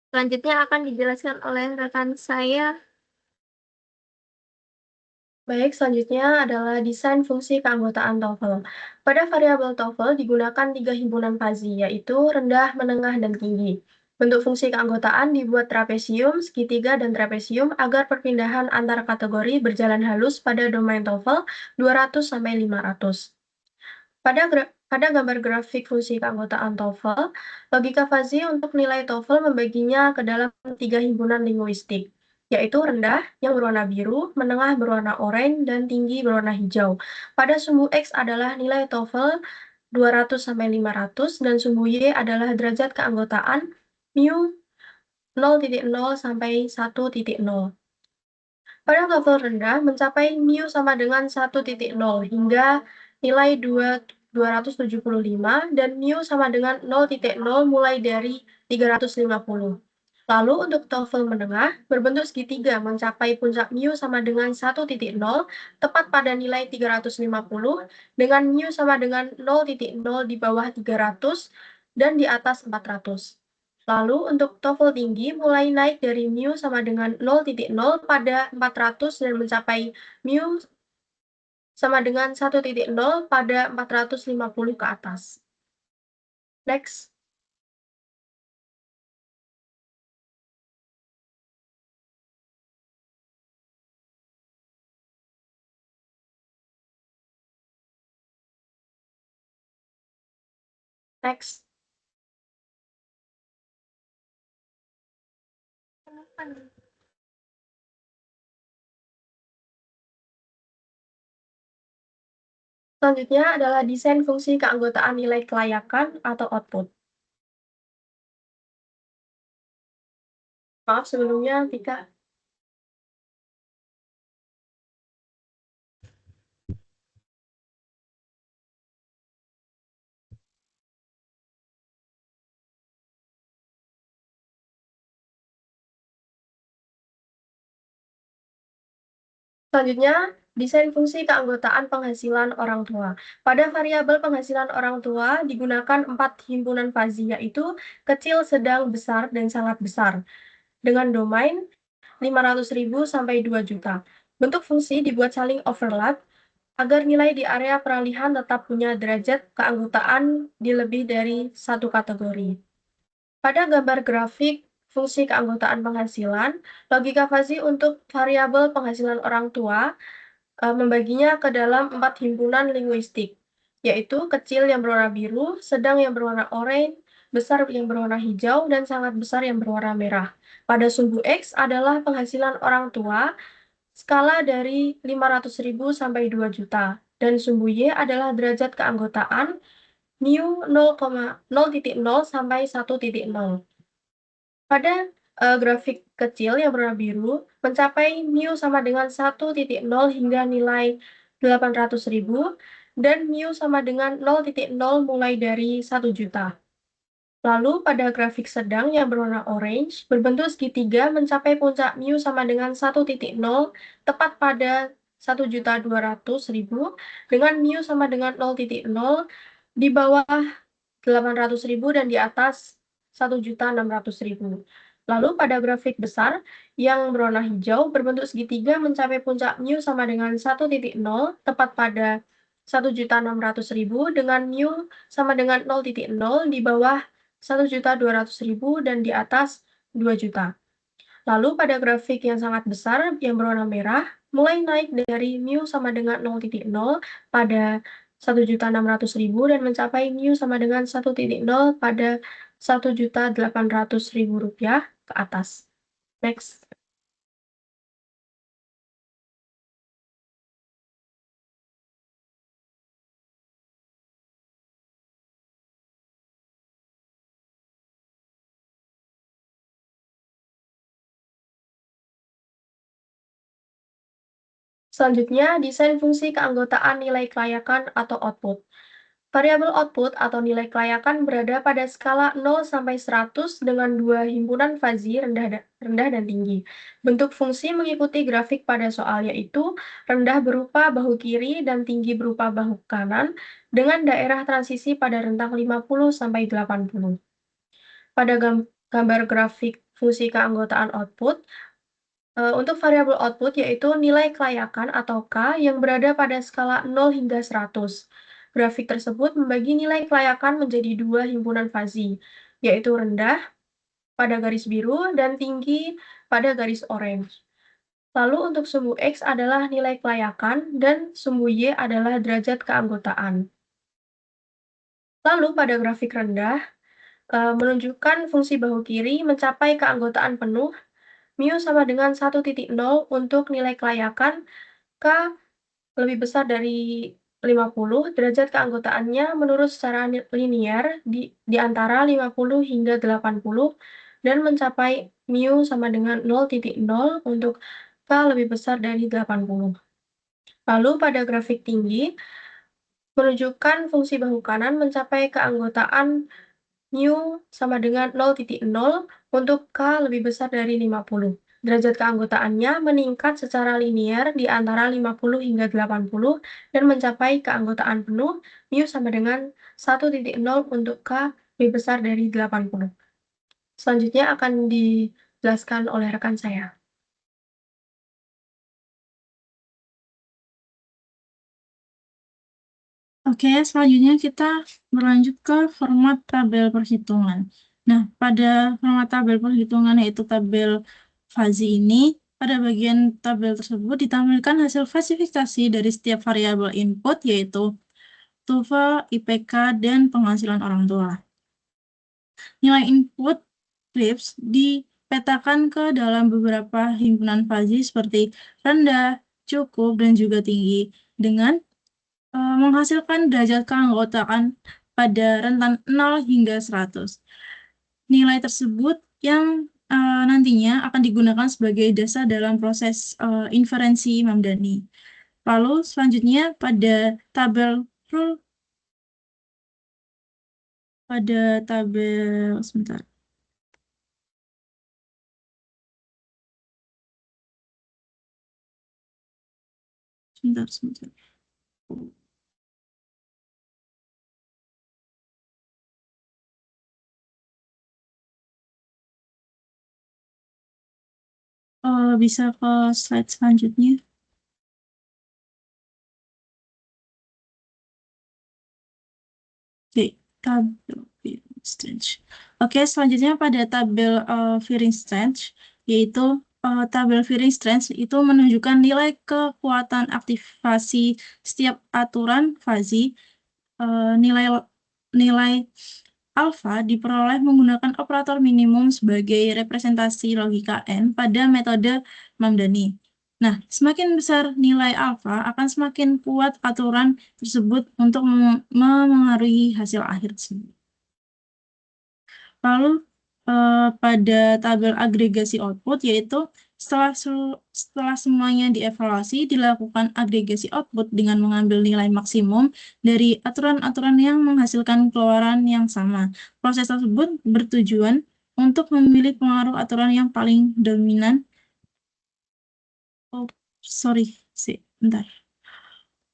Selanjutnya akan dijelaskan oleh rekan saya. Baik, selanjutnya adalah desain fungsi keanggotaan TOEFL. Pada variabel TOEFL digunakan 3 himpunan fazi, yaitu rendah, menengah, dan tinggi. Bentuk fungsi keanggotaan dibuat trapesium, segitiga, dan trapesium agar perpindahan antar kategori berjalan halus pada domain TOEFL 200-500. Pada gambar grafik fungsi keanggotaan TOEFL, logika fazi untuk nilai TOEFL membaginya ke dalam 3 himpunan linguistik, yaitu rendah yang berwarna biru, menengah berwarna oranye, dan tinggi berwarna hijau. Pada sumbu X adalah nilai TOEFL 200-500 dan sumbu Y adalah derajat keanggotaan mu 0,0 sampai 1,0. Pada TOEFL rendah mencapai mu sama dengan 1,0 hingga nilai 275 dan mu sama dengan 0,0 mulai dari 350. Lalu untuk TOEFL menengah, berbentuk segitiga mencapai puncak mu sama dengan 1,0 tepat pada nilai 350 dengan mu sama dengan 0,0 di bawah 300 dan di atas 400. Lalu untuk TOEFL tinggi mulai naik dari mu sama dengan 0,0 pada 400 dan mencapai mu sama dengan 1,0 pada 450 ke atas. Next. Next. Selanjutnya adalah desain fungsi keanggotaan nilai kelayakan atau output. Maaf sebelumnya, Tika. Selanjutnya, desain fungsi keanggotaan penghasilan orang tua. Pada variabel penghasilan orang tua digunakan 4 himpunan fazi, yaitu kecil, sedang, besar, dan sangat besar, dengan domain 500.000 sampai 2 juta. Bentuk fungsi dibuat saling overlap agar nilai di area peralihan tetap punya derajat keanggotaan di lebih dari satu kategori. Pada gambar grafik fungsi keanggotaan penghasilan, logika fazi untuk variabel penghasilan orang tua membaginya ke dalam 4 himpunan linguistik, yaitu kecil yang berwarna biru, sedang yang berwarna oranye, besar yang berwarna hijau, dan sangat besar yang berwarna merah. Pada sumbu X adalah penghasilan orang tua skala dari 500.000 sampai 2 juta, dan sumbu Y adalah derajat keanggotaan mu 0,0 sampai 1,0. Pada grafik kecil yang berwarna biru mencapai mu sama dengan 1,0 hingga nilai 800.000 dan mu sama dengan 0,0 mulai dari 1 juta. Lalu pada grafik sedang yang berwarna orange, berbentuk segitiga mencapai puncak mu sama dengan 1,0 tepat pada 1.200.000 dengan mu sama dengan 0,0 di bawah 800.000 dan di atas 1.600.000. Lalu pada grafik besar yang berwarna hijau berbentuk segitiga mencapai puncak mu sama dengan 1,0 tepat pada 1.600.000 dengan mu sama dengan 0,0 di bawah 1.200.000 dan di atas 2 juta. Lalu pada grafik yang sangat besar yang berwarna merah, mulai naik dari mu sama dengan 0,0 pada 1.600.000 dan mencapai mu sama dengan 1,0 pada 1.800.000 rupiah ke atas. Next. Selanjutnya, desain fungsi keanggotaan nilai kelayakan atau output. Variabel output atau nilai kelayakan berada pada skala 0 sampai 100 dengan dua himpunan fazi rendah dan tinggi. Bentuk fungsi mengikuti grafik pada soal yaitu rendah berupa bahu kiri dan tinggi berupa bahu kanan dengan daerah transisi pada rentang 50 sampai 80. Pada gambar grafik fungsi keanggotaan output, untuk variabel output yaitu nilai kelayakan atau K yang berada pada skala 0 hingga 100. Grafik tersebut membagi nilai kelayakan menjadi dua himpunan fazi, yaitu rendah pada garis biru dan tinggi pada garis orange. Lalu untuk sumbu X adalah nilai kelayakan dan sumbu Y adalah derajat keanggotaan. Lalu pada grafik rendah, menunjukkan fungsi bahu kiri mencapai keanggotaan penuh mu sama dengan 1,0 untuk nilai kelayakan K lebih besar dari 50, derajat keanggotaannya menurut secara linear di antara 50 hingga 80 dan mencapai mu sama dengan 0,0 untuk K lebih besar dari 80. Lalu pada grafik tinggi, menunjukkan fungsi bahu kanan mencapai keanggotaan mu sama dengan 0,0 untuk K lebih besar dari 50. Derajat keanggotaannya meningkat secara linear di antara 50 hingga 80 dan mencapai keanggotaan penuh mu sama dengan 1,0 untuk K lebih besar dari 80. Selanjutnya akan dijelaskan oleh rekan saya. Oke, selanjutnya kita berlanjut ke format tabel perhitungan. Nah, pada format tabel perhitungan yaitu tabel fazi ini, pada bagian tabel tersebut ditampilkan hasil falsifikasi dari setiap variabel input yaitu TOEFL, IPK, dan penghasilan orang tua. Nilai input CRIPS dipetakan ke dalam beberapa himpunan fazi seperti rendah, cukup, dan juga tinggi dengan menghasilkan derajat keanggotaan pada rentan 0 hingga 100. Nilai tersebut yang nantinya akan digunakan sebagai dasar dalam proses inferensi Mamdani. Lalu selanjutnya pada tabel sebentar. Sebentar. Bisa ke slide selanjutnya. Oke, tabel Fearing-Strange. Oke, selanjutnya pada tabel Fearing-Strange, yaitu tabel Fearing-Strange itu menunjukkan nilai kekuatan aktivasi setiap aturan fazi. Nilai alfa diperoleh menggunakan operator minimum sebagai representasi logika N pada metode Mamdani. Nah, semakin besar nilai alfa akan semakin kuat aturan tersebut untuk memengaruhi hasil akhir tersebut. Lalu pada tabel agregasi output yaitu Setelah semuanya dievaluasi, dilakukan agregasi output dengan mengambil nilai maksimum dari aturan-aturan yang menghasilkan keluaran yang sama. Proses tersebut bertujuan untuk memilih pengaruh aturan yang paling dominan. Oh, sorry, bentar.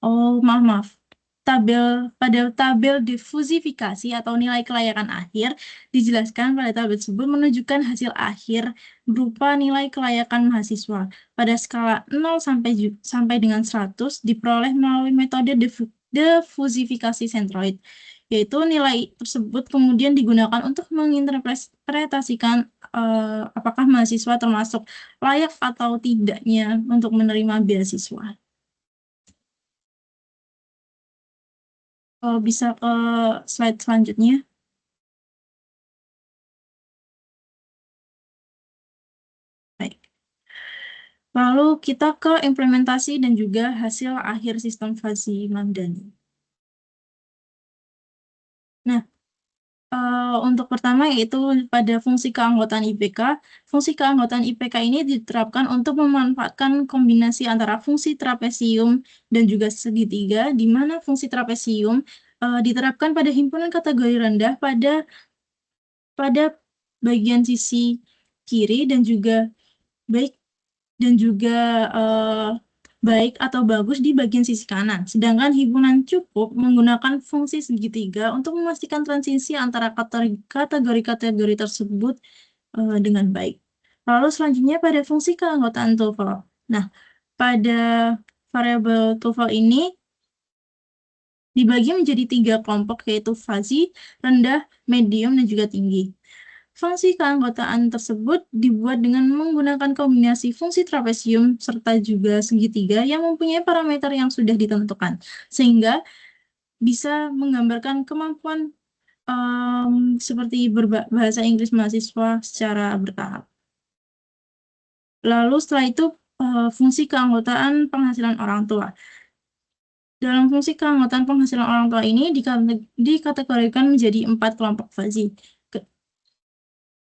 Oh, maaf. Pada tabel difusifikasi atau nilai kelayakan akhir dijelaskan pada tabel tersebut menunjukkan hasil akhir berupa nilai kelayakan mahasiswa pada skala 0 sampai dengan 100 diperoleh melalui metode difusifikasi sentroid, yaitu nilai tersebut kemudian digunakan untuk menginterpretasikan apakah mahasiswa termasuk layak atau tidaknya untuk menerima beasiswa. Bisa ke slide selanjutnya. Baik. Lalu kita ke implementasi dan juga hasil akhir sistem Fuzzy Mamdani. Nah, untuk pertama yaitu pada fungsi keanggotaan IPK. Fungsi keanggotaan IPK ini diterapkan untuk memanfaatkan kombinasi antara fungsi trapesium dan juga segitiga, di mana fungsi trapesium diterapkan pada himpunan kategori rendah pada bagian sisi kiri dan juga baik atau bagus di bagian sisi kanan. Sedangkan himpunan cukup menggunakan fungsi segitiga untuk memastikan transisi antara kategori-kategori tersebut dengan baik. Lalu selanjutnya pada fungsi keanggotaan TOEFL. Nah, pada variabel TOEFL ini dibagi menjadi 3 kelompok, yaitu fuzzy, rendah, medium, dan juga tinggi. Fungsi keanggotaan tersebut dibuat dengan menggunakan kombinasi fungsi trapesium serta juga segitiga yang mempunyai parameter yang sudah ditentukan, sehingga bisa menggambarkan kemampuan seperti berbahasa Inggris mahasiswa secara bertahap. Lalu setelah itu fungsi keanggotaan penghasilan orang tua. Dalam fungsi keanggotaan penghasilan orang tua ini dikategorikan menjadi 4 kelompok fuzzy.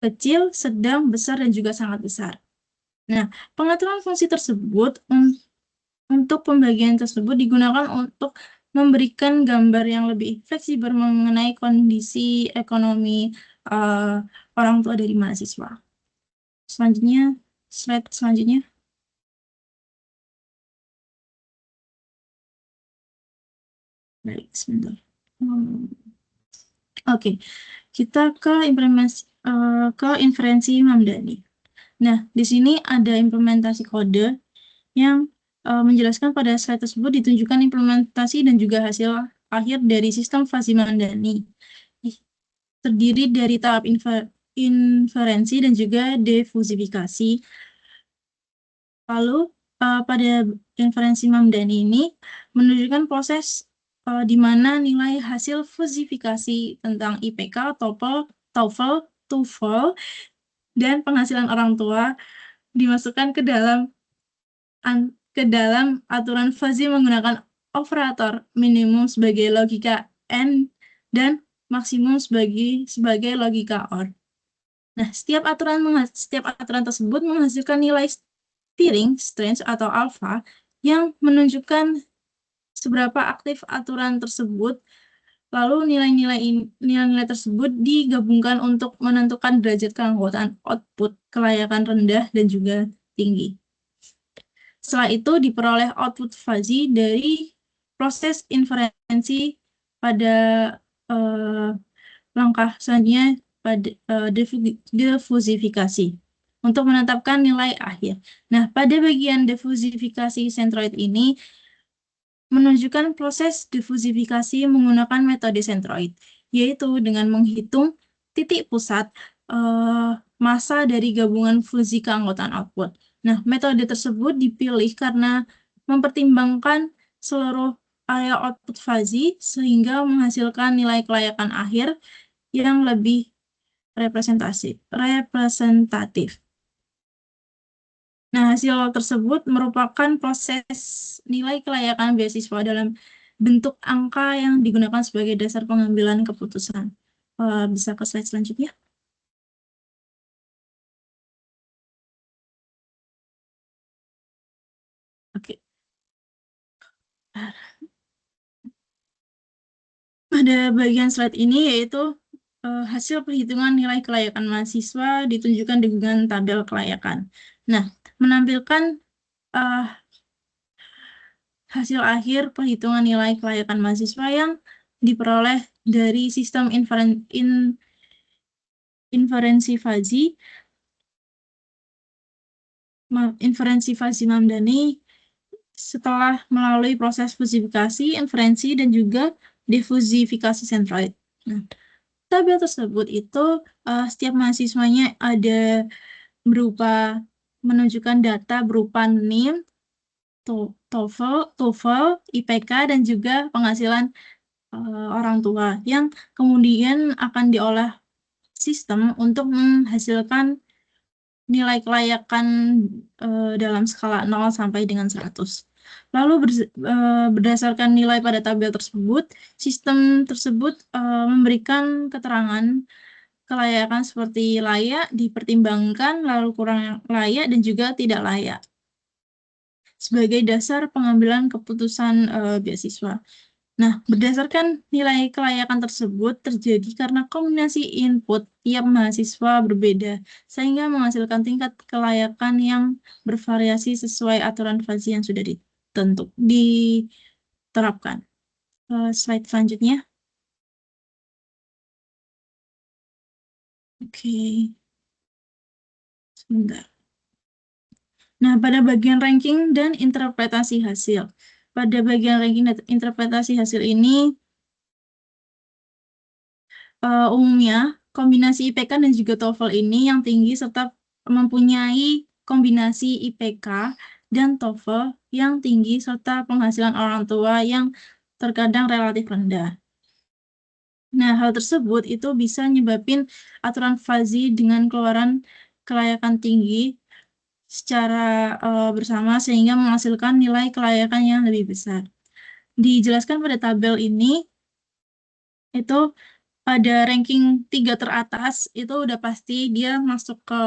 Kecil, sedang, besar, dan juga sangat besar. Nah, pengaturan fungsi tersebut untuk pembagian tersebut digunakan untuk memberikan gambar yang lebih fleksibel mengenai kondisi ekonomi orang tua dari mahasiswa. Selanjutnya, slide selanjutnya. Baik, sebentar. Oke, kita ke inferensi Mamdani. Nah, di sini ada implementasi kode yang menjelaskan pada slide tersebut ditunjukkan implementasi dan juga hasil akhir dari sistem Fuzzy Mamdani. Terdiri dari tahap inferensi dan juga defusifikasi. Lalu, pada inferensi Mamdani ini menunjukkan proses di mana nilai hasil fusifikasi tentang IPK, TOEFL, dan penghasilan orang tua dimasukkan ke dalam aturan fuzzy menggunakan operator minimum sebagai logika AND dan maksimum sebagai logika OR. Nah, setiap aturan tersebut menghasilkan nilai steering, strength, atau alpha yang menunjukkan seberapa aktif aturan tersebut. Lalu nilai-nilai tersebut digabungkan untuk menentukan derajat keanggotaan output, kelayakan rendah, dan juga tinggi. Setelah itu diperoleh output fuzzy dari proses inferensi pada langkah selanjutnya pada defusifikasi untuk menetapkan nilai akhir. Nah, pada bagian defusifikasi sentroid ini menunjukkan proses difusifikasi menggunakan metode sentroid, yaitu dengan menghitung titik pusat massa dari gabungan fuzzy keanggotaan output. Nah, metode tersebut dipilih karena mempertimbangkan seluruh area output fuzzy sehingga menghasilkan nilai kelayakan akhir yang lebih representatif. Nah, hasil tersebut merupakan proses nilai kelayakan beasiswa dalam bentuk angka yang digunakan sebagai dasar pengambilan keputusan. Bisa ke slide selanjutnya. Oke. Pada bagian slide ini yaitu hasil perhitungan nilai kelayakan mahasiswa ditunjukkan dengan tabel kelayakan. Nah, menampilkan hasil akhir perhitungan nilai kelayakan mahasiswa yang diperoleh dari sistem inferensi fuzzy Mamdani setelah melalui proses fusifikasi, inferensi, dan juga difusifikasi centroid. Nah, tabel tersebut itu setiap mahasiswanya ada berupa menunjukkan data berupa NIM, TOEFL, IPK, dan juga penghasilan orang tua yang kemudian akan diolah sistem untuk menghasilkan nilai kelayakan dalam skala 0 sampai dengan 100. Lalu berdasarkan nilai pada tabel tersebut, sistem tersebut memberikan keterangan kelayakan seperti layak, dipertimbangkan, lalu kurang layak, dan juga tidak layak sebagai dasar pengambilan keputusan beasiswa. Nah, berdasarkan nilai kelayakan tersebut terjadi karena kombinasi input tiap mahasiswa berbeda, sehingga menghasilkan tingkat kelayakan yang bervariasi sesuai aturan fuzzy yang sudah diterapkan. Slide selanjutnya. Oke. Sebentar. Nah, pada bagian ranking dan interpretasi hasil. Pada bagian ranking dan interpretasi hasil ini, umumnya kombinasi IPK dan juga TOEFL ini yang tinggi serta mempunyai kombinasi IPK dan TOEFL yang tinggi serta penghasilan orang tua yang terkadang relatif rendah. Nah, hal tersebut itu bisa nyebabin aturan fuzzy dengan keluaran kelayakan tinggi secara bersama sehingga menghasilkan nilai kelayakan yang lebih besar. Dijelaskan pada tabel ini, itu pada ranking 3 teratas itu udah pasti dia masuk ke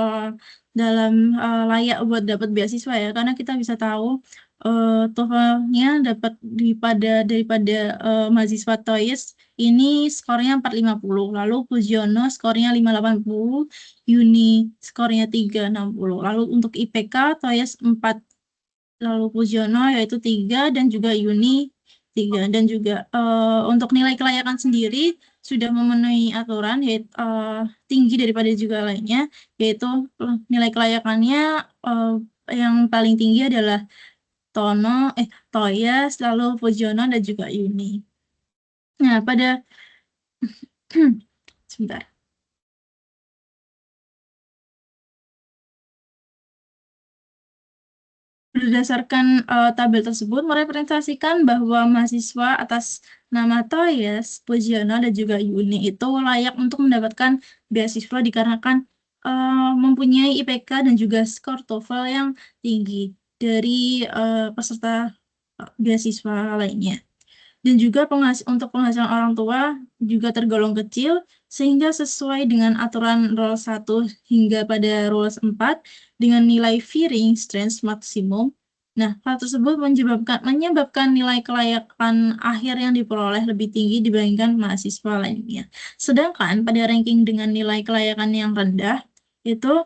dalam layak buat dapat beasiswa ya, karena kita bisa tahu TOEFL-nya dapat daripada mahasiswa TOEIC ini skornya 450, lalu Puziono skornya 580, Uni skornya 360, lalu untuk IPK TOEIC 4, lalu Puziono yaitu 3, dan juga Uni 3, dan juga untuk nilai kelayakan sendiri sudah memenuhi aturan yaitu tinggi daripada juga lainnya, yaitu nilai kelayakannya yang paling tinggi adalah TOEIC, lalu Puziono, dan juga Uni. Nah, pada sebentar. Berdasarkan tabel tersebut merepresentasikan bahwa mahasiswa atas nama TOEIC, Puziono, dan juga Uni itu layak untuk mendapatkan beasiswa dikarenakan mempunyai IPK dan juga skor TOEFL yang tinggi dari peserta beasiswa lainnya. Dan juga untuk penghasilan orang tua juga tergolong kecil, sehingga sesuai dengan aturan Rules 1 hingga pada Rules 4 dengan nilai Viering Strength maksimum. Nah, hal tersebut menyebabkan nilai kelayakan akhir yang diperoleh lebih tinggi dibandingkan mahasiswa lainnya. Sedangkan pada ranking dengan nilai kelayakan yang rendah, itu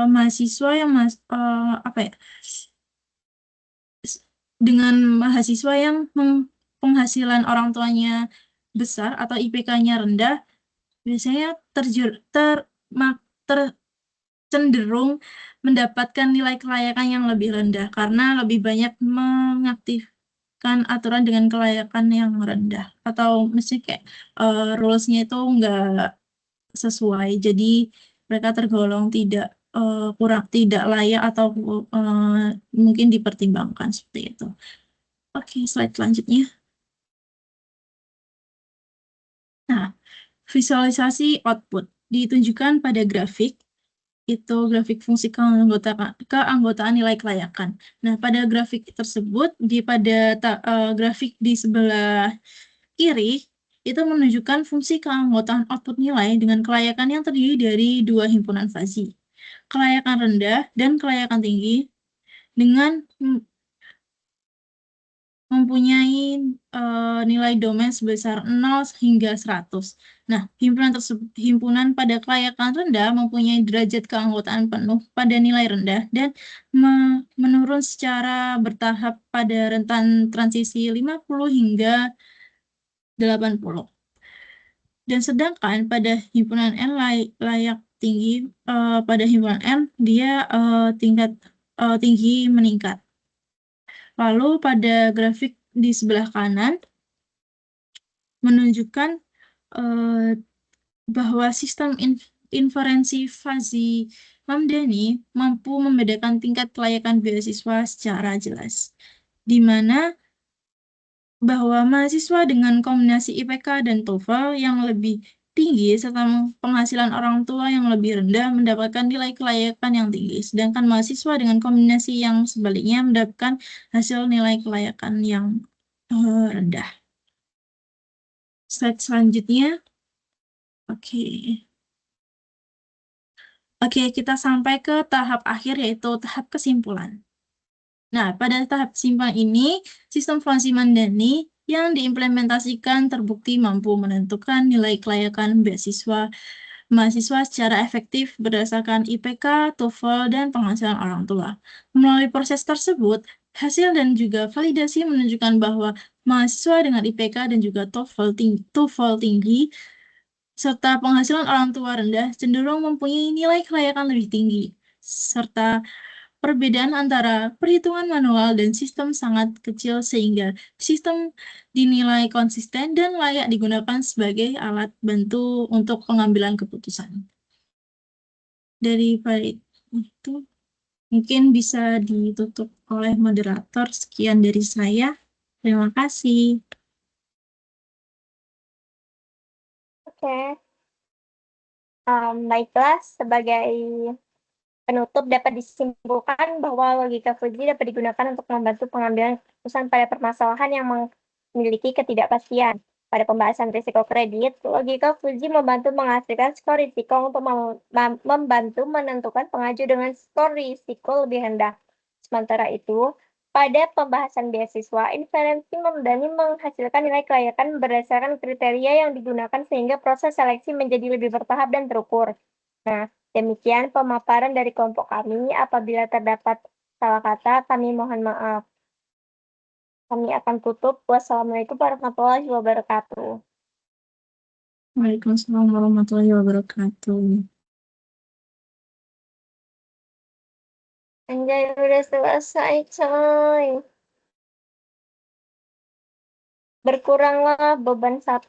mahasiswa yang dengan mahasiswa yang penghasilan orang tuanya besar atau IPK-nya rendah, biasanya cenderung mendapatkan nilai kelayakan yang lebih rendah karena lebih banyak mengaktifkan aturan dengan kelayakan yang rendah, atau mesti kayak rules-nya itu nggak sesuai, jadi mereka tergolong tidak layak atau mungkin dipertimbangkan seperti itu. Oke, slide selanjutnya. Nah, visualisasi output ditunjukkan pada grafik, itu grafik fungsi keanggotaan nilai kelayakan. Nah, pada grafik tersebut, grafik di sebelah kiri, itu menunjukkan fungsi keanggotaan output nilai dengan kelayakan yang terdiri dari dua himpunan fuzzy, kelayakan rendah dan kelayakan tinggi, dengan mempunyai nilai domain sebesar 0 hingga 100. Nah, himpunan pada kelayakan rendah mempunyai derajat keanggotaan penuh pada nilai rendah dan menurun secara bertahap pada rentan transisi 50 hingga 80. Dan sedangkan pada himpunan N layak tinggi, pada himpunan N dia tingkat tinggi meningkat. Lalu pada grafik di sebelah kanan menunjukkan bahwa sistem inferensi Fuzzy Mamdani mampu membedakan tingkat kelayakan beasiswa secara jelas, di mana bahwa mahasiswa dengan kombinasi IPK dan TOEFL yang lebih tinggi serta penghasilan orang tua yang lebih rendah mendapatkan nilai kelayakan yang tinggi, sedangkan mahasiswa dengan kombinasi yang sebaliknya mendapatkan hasil nilai kelayakan yang rendah. Slide selanjutnya. Oke, kita sampai ke tahap akhir yaitu tahap kesimpulan. Nah, pada tahap kesimpulan ini, sistem Fuzzy Mamdani yang diimplementasikan terbukti mampu menentukan nilai kelayakan mahasiswa secara efektif berdasarkan IPK, TOEFL, dan penghasilan orang tua. Melalui proses tersebut, hasil dan juga validasi menunjukkan bahwa mahasiswa dengan IPK dan juga TOEFL tinggi serta penghasilan orang tua rendah cenderung mempunyai nilai kelayakan lebih tinggi, serta perbedaan antara perhitungan manual dan sistem sangat kecil sehingga sistem dinilai konsisten dan layak digunakan sebagai alat bantu untuk pengambilan keputusan. Daripada itu, mungkin bisa ditutup oleh moderator. Sekian dari saya. Terima kasih. Oke. Baiklah, sebagai penutup dapat disimpulkan bahwa logika Fuzzy dapat digunakan untuk membantu pengambilan keputusan pada permasalahan yang memiliki ketidakpastian. Pada pembahasan risiko kredit, logika Fuzzy membantu menghasilkan skor risiko untuk membantu menentukan pengaju dengan skor risiko lebih rendah. Sementara itu, pada pembahasan beasiswa, inferensi Mamdani menghasilkan nilai kelayakan berdasarkan kriteria yang digunakan sehingga proses seleksi menjadi lebih bertahap dan terukur. Nah, demikian pemaparan dari kelompok kami. Apabila terdapat salah kata, kami mohon maaf. Kami akan tutup. Wassalamualaikum warahmatullahi wabarakatuh. Waalaikumsalam warahmatullahi wabarakatuh. Anjay, udah selesai, coy. Berkuranglah beban 1.